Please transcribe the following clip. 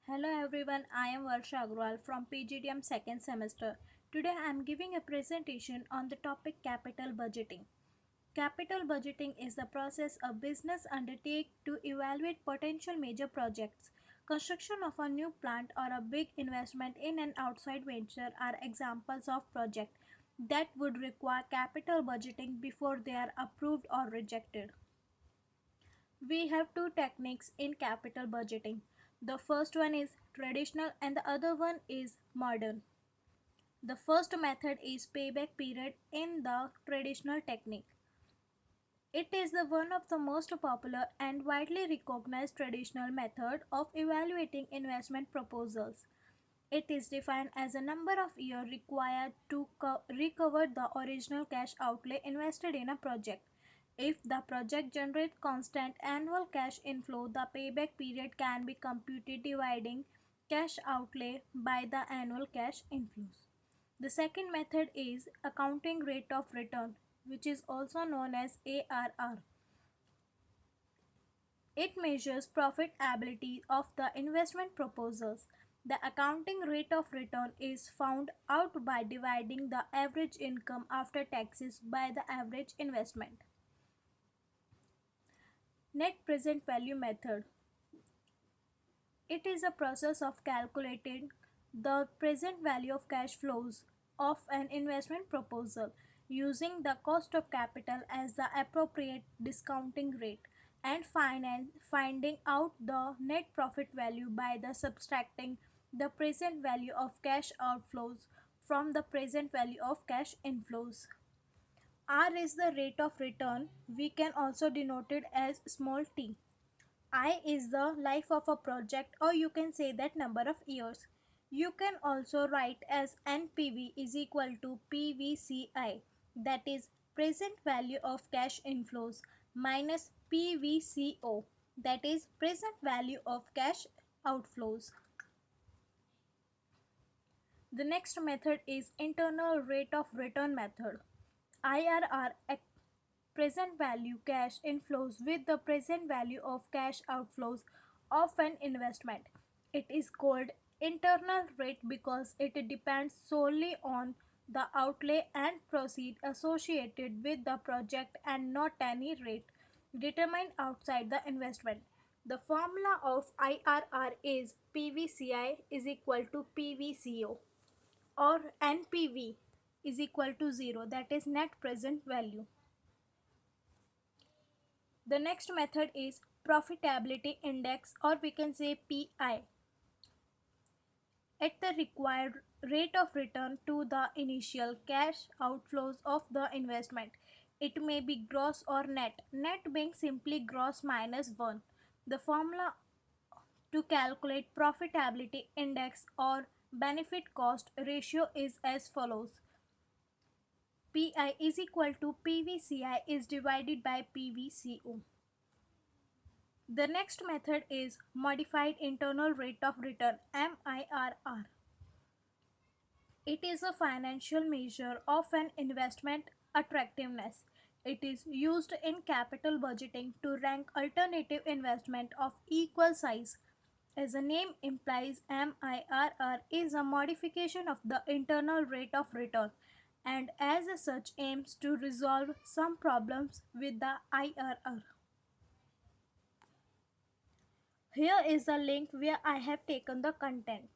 Hello everyone, I am Varsha Agrawal from Pgdm second semester. Today I am giving a presentation on the topic capital budgeting. Capital budgeting is the process a business undertake to evaluate potential major projects. Construction of a new plant or a big investment in an outside venture are examples of projects that would require capital budgeting before they are approved or rejected. We have two techniques in capital budgeting. The first one is traditional and the other one is modern. The first method is payback period in the traditional technique. It is the one of the most popular and widely recognized traditional method of evaluating investment proposals. It is defined as a number of years required to recover the original cash outlay invested in a project. If the project generates constant annual cash inflow, the payback period can be computed dividing cash outlay by the annual cash inflows. The second method is accounting rate of return, which is also known as ARR. It measures profitability of the investment proposals. The accounting rate of return is found out by dividing the average income after taxes by the average investment. Net present value method. It is a process of calculating the present value of cash flows of an investment proposal using the cost of capital as the appropriate discounting rate and finding out the net profit value by the subtracting the present value of cash outflows from the present value of cash inflows. R is the rate of return. We can also denote it as small t. I is the life of a project, or you can say that number of years. You can also write as NPV is equal to PVCI, that is present value of cash inflows, minus PVCO, that is present value of cash outflows. The next method is internal rate of return method. IRR, present value cash inflows with the present value of cash outflows of an investment. It is called internal rate because it depends solely on the outlay and proceed associated with the project and not any rate determined outside the investment. The formula of IRR is PVCI is equal to PVCO, or NPV is equal to 0, that is net present value. The next method is profitability index, or we can say PI, at the required rate of return to the initial cash outflows of the investment. It may be gross or net, net being simply gross minus 1. The formula to calculate profitability index or benefit cost ratio is as follows. PI is equal to PVCI is divided by PVCO. The next method is modified internal rate of return, MIRR. It is a financial measure of an investment attractiveness. It is used in capital budgeting to rank alternative investment of equal size. As the name implies, MIRR is a modification of the internal rate of return and as such aims to resolve some problems with the IRR. Here is the link where I have taken the content.